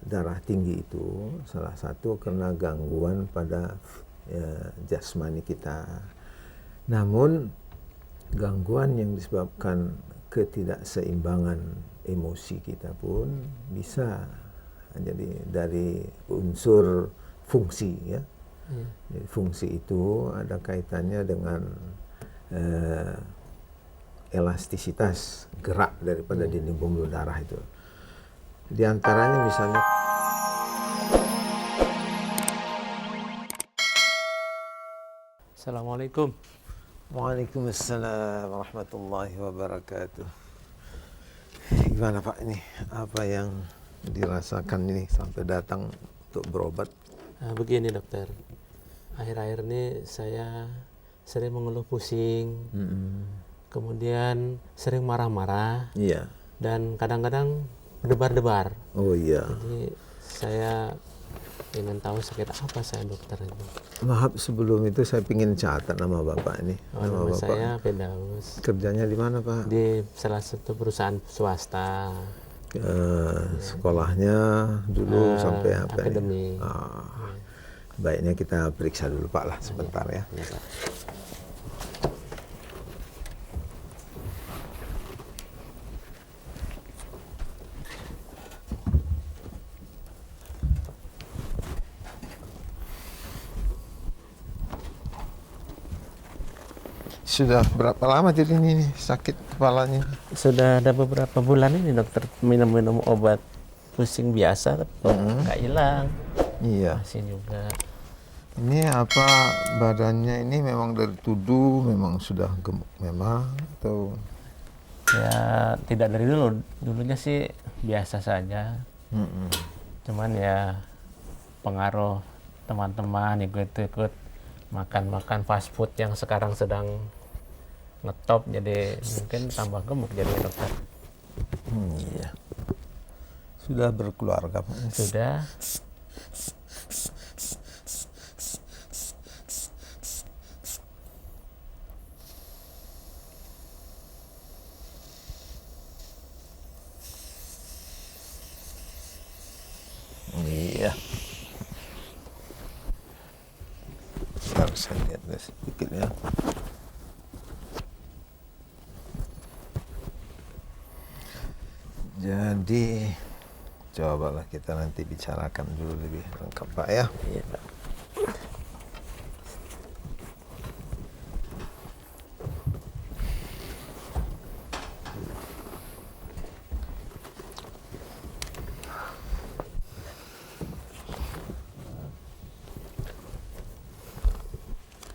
darah tinggi itu salah satu karena gangguan pada jasmani kita. Namun gangguan yang disebabkan ketidakseimbangan emosi kita pun bisa jadi dari unsur fungsi ya. Jadi fungsi itu ada kaitannya dengan elastisitas gerak daripada dinding pembuluh darah itu. Di antaranya misalnya Assalamualaikum. Waalaikumsalam warahmatullahi wabarakatuh. Gimana Pak ini? Apa yang dirasakan ini sampai datang untuk berobat? Begini dokter, akhir-akhir ini saya sering mengeluh pusing, kemudian sering marah-marah, Iya. dan kadang-kadang berdebar-debar. Oh iya. Jadi saya ingin tahu sakit apa saya dokter itu. Maaf sebelum itu saya ingin catat nama Bapak ini. Nama saya Firdaus. Kerjanya di mana Pak? Di salah satu perusahaan swasta. Sekolahnya dulu sampai apa akademi. ini? Baiknya kita periksa dulu Pak lah sebentar ya. Ya, Pak. Sudah berapa lama jadi ini sakit kepalanya? Sudah ada beberapa bulan ini dokter minum-minum obat pusing biasa, tapi nggak hilang. Iya. Masih juga. Ini apa badannya ini memang dari tubuh memang sudah gemuk memang atau Ya tidak dari dulu, dulunya sih biasa saja. Cuman ya pengaruh teman-teman ikut-ikut makan fast food yang sekarang sedang ngetop, jadi mungkin tambah gemuk jadi dokter. iya. Sudah berkeluarga Pak? Sudah. Iya. Bentar saya lihat sedikit ya. Jadi cobalah kita nanti bicarakan dulu lebih lengkap Pak ya. Iya, Pak.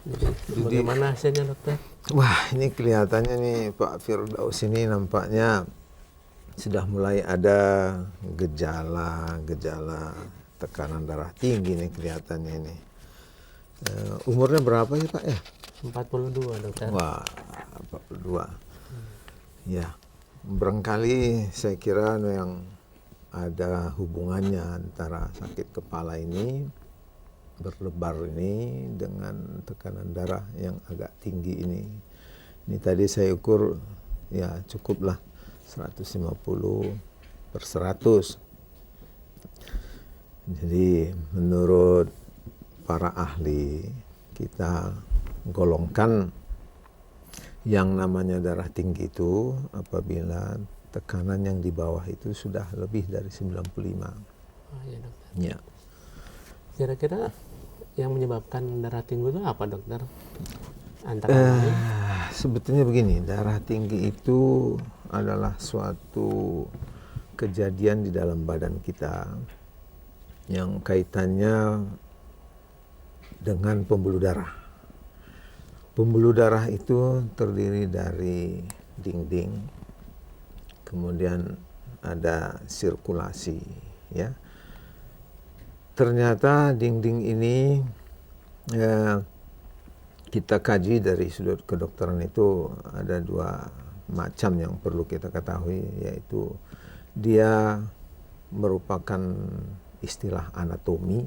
Jadi bagaimana hasilnya dokter? Wah, ini kelihatannya nih Pak Firdaus ini nampaknya sudah mulai ada gejala tekanan darah tinggi nih kelihatannya ini. Umurnya berapa ya Pak ya? 42 dokter. Wah, 42. Ya, barangkali saya kira yang ada hubungannya antara sakit kepala ini, berlebar ini dengan tekanan darah yang agak tinggi ini. Ini tadi saya ukur ya cukuplah 150/100. Jadi menurut para ahli kita golongkan yang namanya darah tinggi itu apabila tekanan yang di bawah itu sudah lebih dari 95. Oh, iya dokter. Ya. Kira-kira yang menyebabkan darah tinggi itu apa dokter? Antara lain? Sebetulnya begini, darah tinggi itu adalah suatu kejadian di dalam badan kita yang kaitannya dengan pembuluh darah. Pembuluh darah itu terdiri dari dinding, kemudian ada sirkulasi, ya. Ternyata dinding ini kita kaji dari sudut kedokteran itu ada dua macam yang perlu kita ketahui, yaitu dia merupakan istilah anatomi.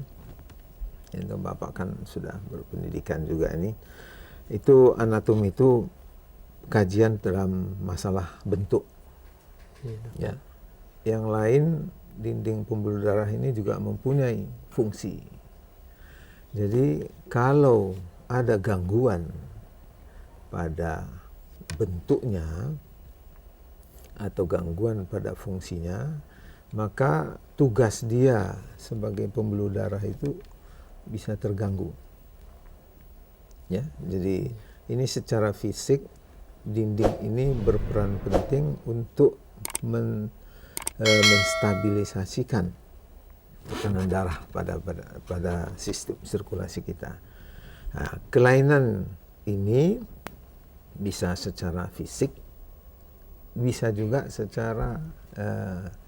Itu Bapak kan sudah berpendidikan juga ini. Itu anatomi itu kajian dalam masalah bentuk. Ya. Yang lain dinding pembuluh darah ini juga mempunyai fungsi. Jadi kalau ada gangguan pada bentuknya atau gangguan pada fungsinya, maka tugas dia sebagai pembuluh darah itu bisa terganggu. Ya, jadi ini secara fisik dinding ini berperan penting untuk menstabilisasikan tekanan darah pada sistem sirkulasi kita. Nah, kelainan ini bisa secara fisik, bisa juga secara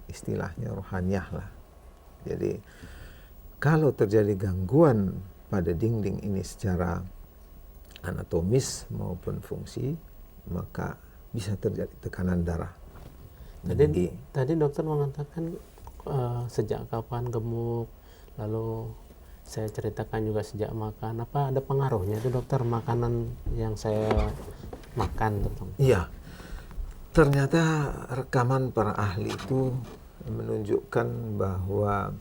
istilahnya rohaniah lah. Jadi kalau terjadi gangguan pada dinding ini secara anatomis maupun fungsi, maka bisa terjadi tekanan darah. Tadi dokter mengatakan sejak kapan gemuk, lalu saya ceritakan juga sejak makan. Apa ada pengaruhnya itu dokter, makanan yang saya makan terutama? Iya, ternyata rekaman para ahli itu menunjukkan bahwa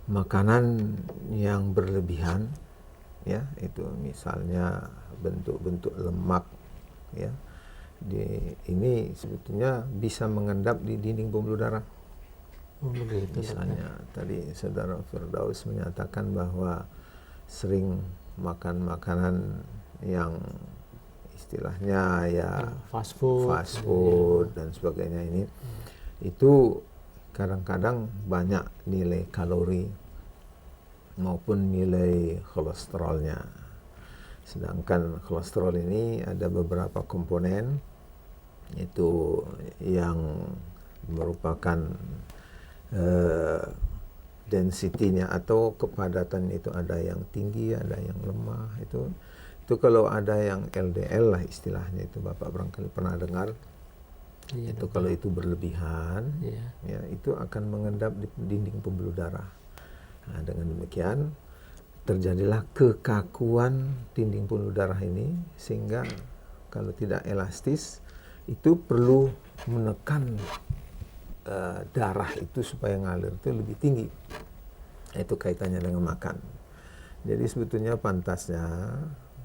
makanan yang berlebihan, ya, itu misalnya bentuk-bentuk lemak, ya, ini sebetulnya bisa mengendap di dinding pembuluh darah. Begitu, Misalnya tadi saudara Firdaus menyatakan bahwa sering makan makanan yang istilahnya ya fast food dan sebagainya ini, itu kadang-kadang banyak nilai kalori maupun nilai kolesterolnya. Sedangkan kolesterol ini ada beberapa komponen itu yang merupakan density-nya atau kepadatan itu ada yang tinggi, ada yang lemah. Itu kalau ada yang LDL lah istilahnya, itu Bapak barangkali pernah dengar. Iya, itu kalau itu berlebihan, iya, ya itu akan mengendap di dinding pembuluh darah. Nah, dengan demikian terjadilah kekakuan dinding pembuluh darah ini, sehingga kalau tidak elastis itu perlu menekan darah itu supaya ngalir itu lebih tinggi. Itu kaitannya dengan makan. Jadi sebetulnya pantasnya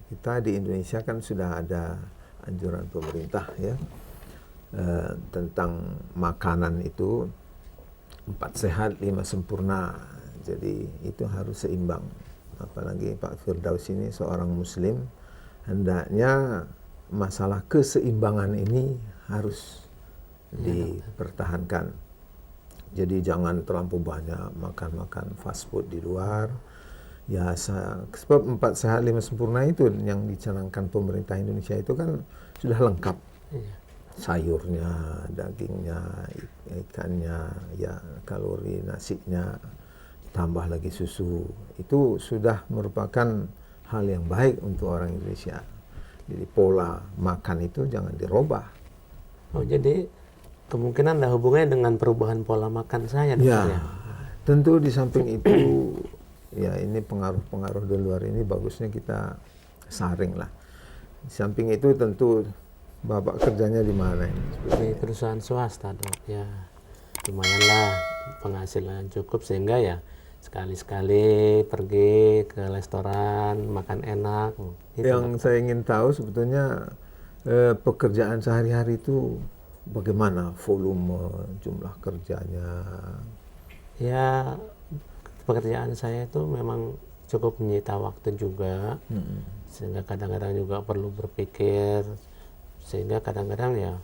kita di Indonesia kan sudah ada anjuran pemerintah, ya, tentang makanan itu 4 sehat 5 sempurna. Jadi itu harus seimbang. Apalagi Pak Firdaus ini seorang muslim, hendaknya masalah keseimbangan ini harus dipertahankan. Jadi jangan terlampau banyak makan fast food di luar. Ya, sebab 4 sehat 5 sempurna itu yang dicanangkan pemerintah Indonesia itu kan sudah lengkap. iya. Sayurnya, dagingnya, ikannya, ya kalori nasinya, tambah lagi susu. Itu sudah merupakan hal yang baik untuk orang Indonesia. Jadi pola makan itu jangan dirubah. Oh, jadi kemungkinan ada hubungannya dengan perubahan pola makan saya, dokter, ya? Tentu di samping itu, ya ini pengaruh-pengaruh di luar ini bagusnya kita saring lah. Di samping itu tentu Bapak kerjanya di mana ini? Di perusahaan swasta, dok. Ya, lumayanlah penghasilan cukup sehingga ya sekali-sekali pergi ke restoran makan enak. Gitu, Yang saya ingin tahu sebetulnya pekerjaan sehari-hari itu bagaimana volume jumlah kerjanya? Ya, pekerjaan saya itu memang cukup menyita waktu juga, sehingga kadang-kadang juga perlu berpikir, sehingga kadang-kadang ya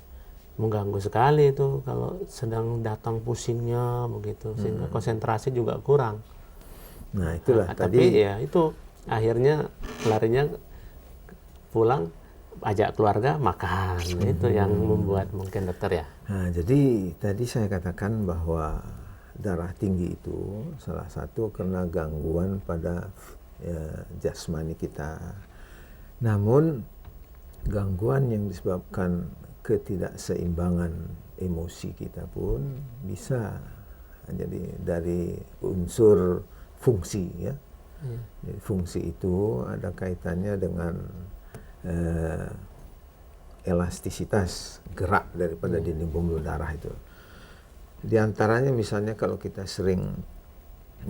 mengganggu sekali itu kalau sedang datang pusingnya begitu, sehingga konsentrasi juga kurang. Nah itulah Tapi tadi. ya itu akhirnya larinya pulang ajak keluarga makan, itu yang membuat mungkin dokter, ya. Nah, jadi tadi saya katakan bahwa darah tinggi itu salah satu karena gangguan pada jasmani kita. Namun gangguan yang disebabkan ketidakseimbangan emosi kita pun bisa jadi dari unsur fungsi, ya. Jadi fungsi itu ada kaitannya dengan elastisitas gerak daripada dinding pembuluh darah itu. Di antaranya misalnya kalau kita sering,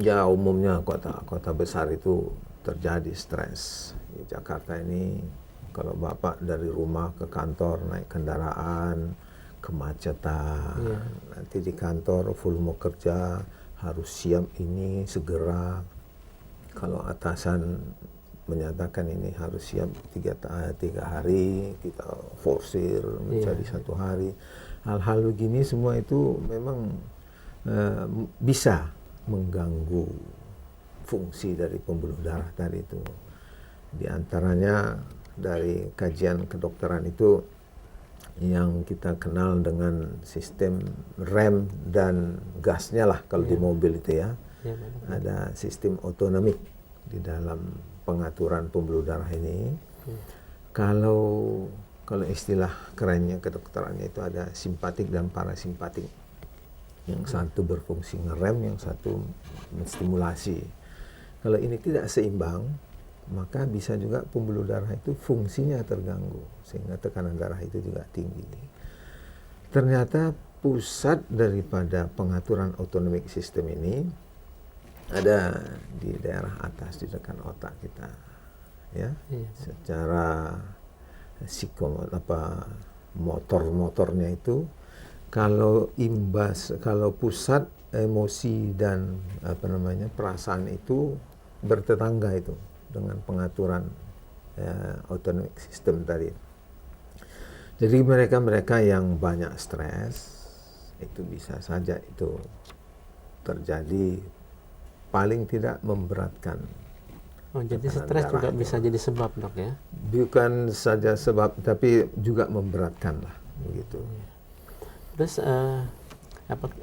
ya umumnya kota besar itu terjadi stres. Di Jakarta ini kalau Bapak dari rumah ke kantor naik kendaraan, kemacetan, nanti di kantor volume kerja harus siap ini segera. Kalau atasan menyatakan ini harus siap 3 hari, kita forsir menjadi 1 hari. Hal-hal begini semua itu memang bisa mengganggu fungsi dari pembuluh darah tadi itu. Di antaranya dari kajian kedokteran itu yang kita kenal dengan sistem rem dan gasnya lah kalau di mobil itu ya. Ada sistem otonomik di dalam pengaturan pembuluh darah ini. Kalau istilah kerennya kedokterannya itu ada simpatik dan parasimpatik. Yang satu berfungsi ngerem, yang satu menstimulasi. Kalau ini tidak seimbang, maka bisa juga pembuluh darah itu fungsinya terganggu sehingga tekanan darah itu juga tinggi. Ternyata pusat daripada pengaturan otonomik sistem ini ada di daerah atas di dekat otak kita, ya. Secara motornya itu kalau pusat emosi dan perasaan itu bertetangga itu dengan pengaturan autonomic system tadi. Jadi mereka yang banyak stres itu bisa saja itu terjadi paling tidak memberatkan. Oh, jadi stres juga bisa jadi sebab, Dok, ya? Bukan saja sebab, tapi juga memberatkan lah, begitu. Terus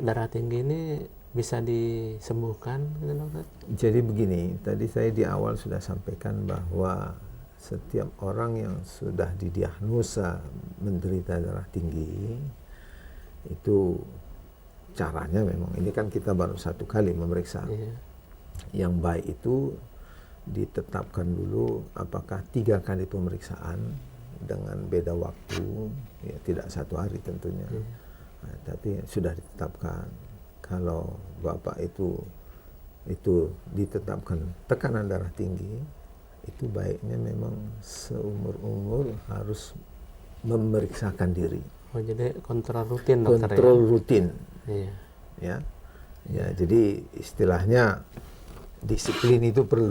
darah tinggi ini bisa disembuhkan, gitu, Dokter? Jadi begini, tadi saya di awal sudah sampaikan bahwa setiap orang yang sudah didiagnosa menderita darah tinggi, itu caranya memang, ini kan kita baru 1 kali memeriksa. Yang baik itu ditetapkan dulu apakah 3 kali pemeriksaan dengan beda waktu, ya tidak 1 hari tentunya. Nah, tapi sudah ditetapkan kalau Bapak itu ditetapkan tekanan darah tinggi, itu baiknya memang seumur-umur harus memeriksakan diri. Oh, jadi kontrol rutin, Dokter, kontrol ya? rutin. Iya. Ya, jadi istilahnya disiplin itu perlu.